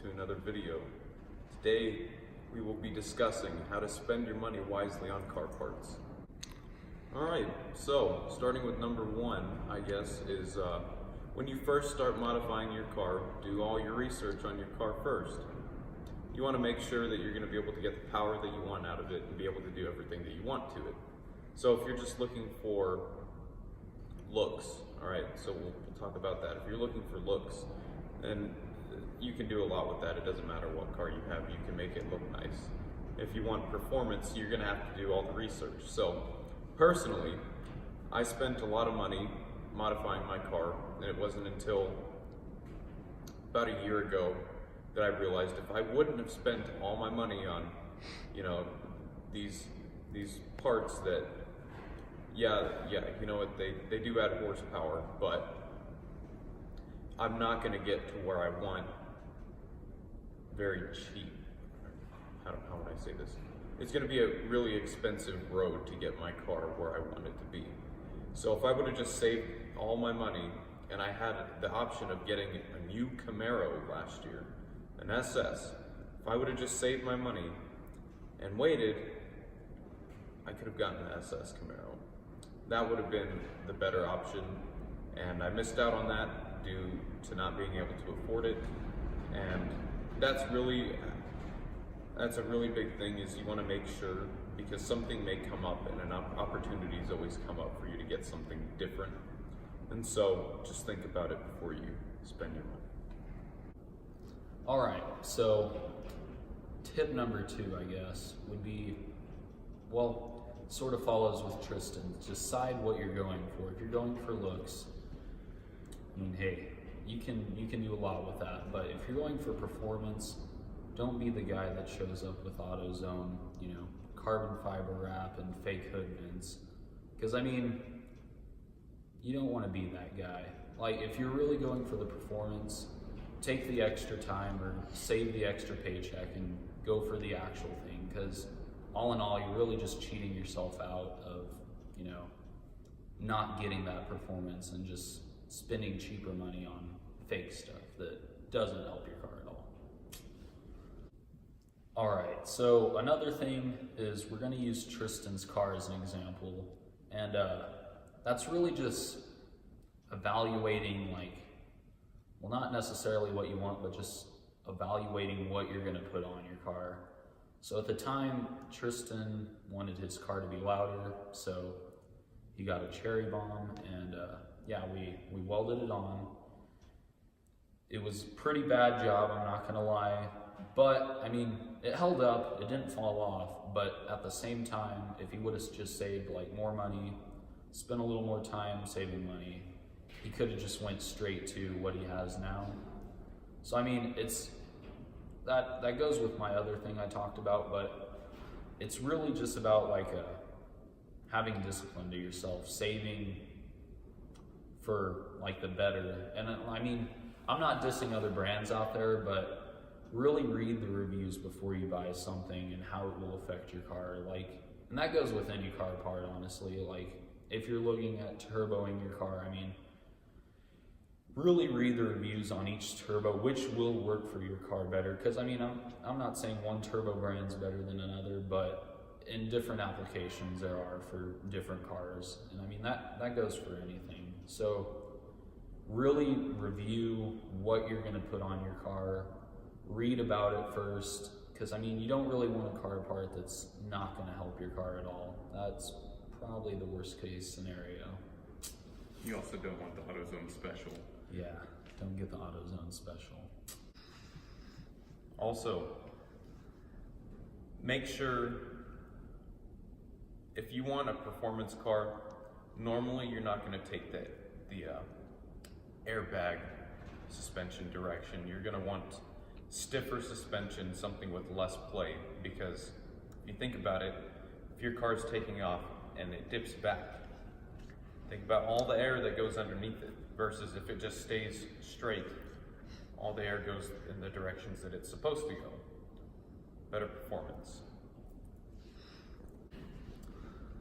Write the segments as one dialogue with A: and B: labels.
A: to another video. Today we will be discussing how to spend your money wisely on car parts. Alright, so starting with number one, I guess, is when you first start modifying your car, do all your research on your car first. You want to make sure that you're going to be able to get the power that you want out of it and be able to do everything that you want to it. So if you're just looking for looks, alright, so we'll talk about that. If you're looking for looks, then you can do a lot with that. It doesn't matter what car you have, you can make it look nice. If you want performance, you're going to have to do all the research. So personally, I spent a lot of money modifying my car, and it wasn't until about a year ago that I realized if I wouldn't have spent all my money on, these parts that, you know what, they do add horsepower, but I'm not going to get to where I want very cheap. How would I say this? It's going to be a really expensive road to get my car where I want it to be. So if I would have just saved all my money, and I had the option of getting a new Camaro last year, an SS, if I would have just saved my money and waited, I could have gotten an SS Camaro. That would have been the better option, and I missed out on that due to not being able to afford it. And that's a really big thing, is you want to make sure, because something may come up and an opportunities always come up for you to get something different. And so just think about it before you spend your money.
B: All right, so tip number two, I guess, would be, well, sort of follows with Tristan. Decide what you're going for. If you're going for looks, I mean, hey, you can do a lot with that. But if you're going for performance, don't be the guy that shows up with AutoZone, carbon fiber wrap and fake hood vents. Because I mean, you don't want to be that guy. Like, if you're really going for the performance, take the extra time or save the extra paycheck and go for the actual thing. Because all in all, you're really just cheating yourself out of, not getting that performance and just spending cheaper money on fake stuff that doesn't help your car at all. All right, so another thing is we're going to use Tristan's car as an example, and that's really just evaluating, not necessarily what you want, but just evaluating what you're going to put on your car. So at the time, Tristan wanted his car to be louder, so he got a cherry bomb, and we welded it on. It was a pretty bad job, I'm not gonna lie, but I mean, it held up, it didn't fall off, but at the same time, if he would have just saved more money, spent a little more time saving money, he could have just went straight to what he has now. So I mean, that goes with my other thing I talked about, but it's really just about having discipline to yourself, saving for the better. And I mean, I'm not dissing other brands out there, but really read the reviews before you buy something and how it will affect your car. And that goes with any car part, honestly. If you're looking at turboing your car, I mean, really read the reviews on each turbo, which will work for your car better. Because I mean, I'm not saying one turbo brand's better than another, but in different applications there are for different cars. And I mean, that goes for anything. So really review what you're going to put on your car. Read about it first, because I mean, you don't really want a car part that's not going to help your car at all. That's probably the worst case scenario.
C: You also don't want the AutoZone Special.
B: Yeah, don't get the AutoZone Special.
A: Also, make sure, if you want a performance car, normally you're not going to take the airbag suspension direction. You're going to want stiffer suspension, something with less play, because if you think about it, if your car is taking off and it dips back, think about all the air that goes underneath it, versus if it just stays straight, all the air goes in the directions that it's supposed to go. Better performance.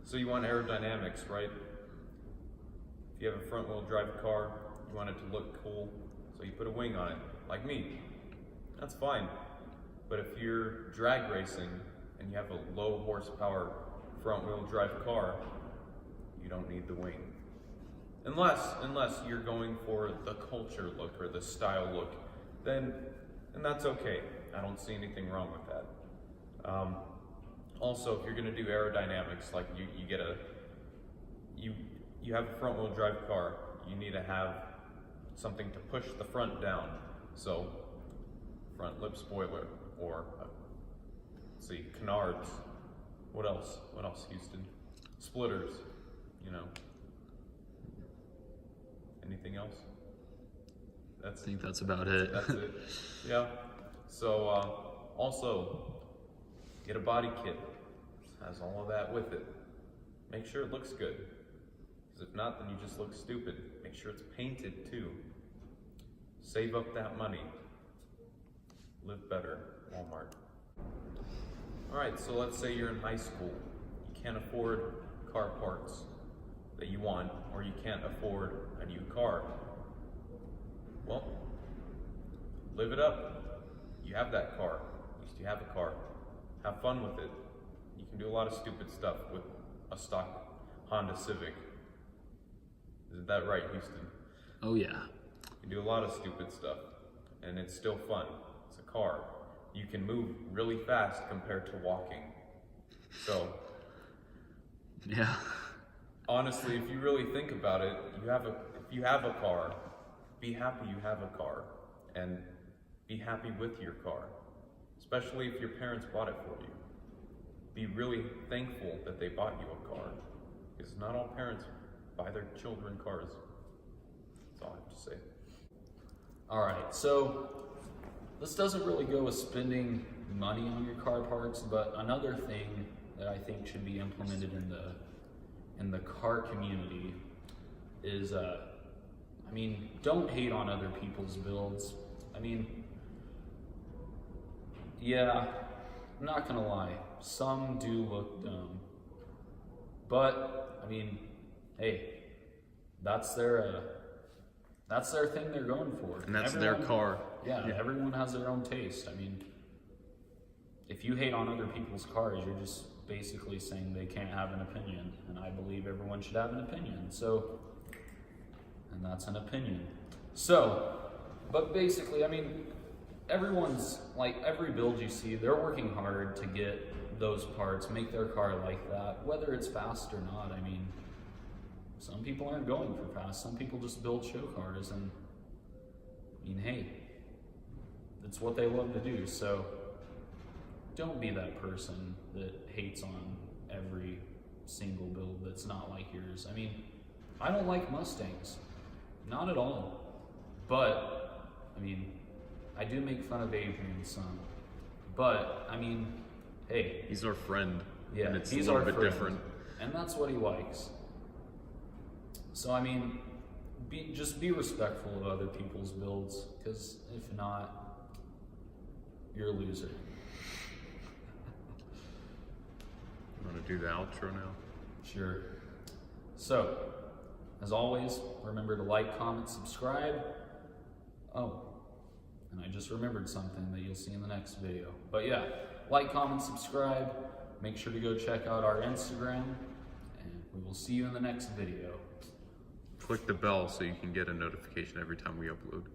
A: So you want aerodynamics, right? If you have a front wheel drive car, you want it to look cool, so you put a wing on it, like me. that's fine. But if you're drag racing and you have a low horsepower front wheel drive car, you don't need the wing. Unless you're going for the culture look or the style look, then that's okay. I don't see anything wrong with that. Also, if you're gonna do aerodynamics, like you have a front wheel drive car, you need to have something to push the front down. So, front lip spoiler, or let's see, canards. What else? What else, Houston? Splitters, you know. Anything else?
B: I think that's about it.
A: That's it. Yeah. So also get a body kit. Has all of that with it. Make sure it looks good. Because if not, then you just look stupid. Make sure it's painted too. Save up that money. Live better, Walmart. Alright, so let's say you're in high school. You can't afford car parts that you want, or you can't afford a new car. Well, live it up. You have that car. At least you have a car. Have fun with it. You can do a lot of stupid stuff with a stock Honda Civic. Isn't that right, Houston?
B: Oh yeah.
A: You can do a lot of stupid stuff, and it's still fun. It's a car. You can move really fast compared to walking. So,
B: Yeah.
A: honestly, if you really think about it, if you have a car, be happy you have a car, and be happy with your car, especially if your parents bought it for you. Be really thankful that they bought you a car, because not all parents buy their children cars. That's all I have to say.
B: Alright, so this doesn't really go with spending money on your car parts, but another thing that I think should be implemented in the car community is, don't hate on other people's builds. Yeah, I'm not gonna lie, some do look dumb, but hey, that's their thing they're going for.
C: And that's their car.
B: Yeah, everyone has their own taste. If you hate on other people's cars, you're just basically saying they can't have an opinion, and I believe everyone should have an opinion. So, and that's an opinion. So, but basically, everyone's, every build you see, they're working hard to get those parts, make their car like that, whether it's fast or not. Some people aren't going for fast, some people just build show cars, and hey, it's what they love to do. So don't be that person that hates on every single build that's not like yours. I don't like Mustangs, not at all, but I do make fun of Adrian some, but hey,
C: He's our friend.
B: yeah,
C: And it's
B: he's
C: a little
B: our
C: bit
B: friend,
C: different.
B: and that's what he likes. So just be respectful of other people's builds, because if not, you're a loser.
C: You want to do the outro now?
B: Sure. So, as always, remember to like, comment, subscribe. Oh, and I just remembered something that you'll see in the next video. But yeah, like, comment, subscribe. Make sure to go check out our Instagram, and we will see you in the next video.
C: Click the bell so you can get a notification every time we upload.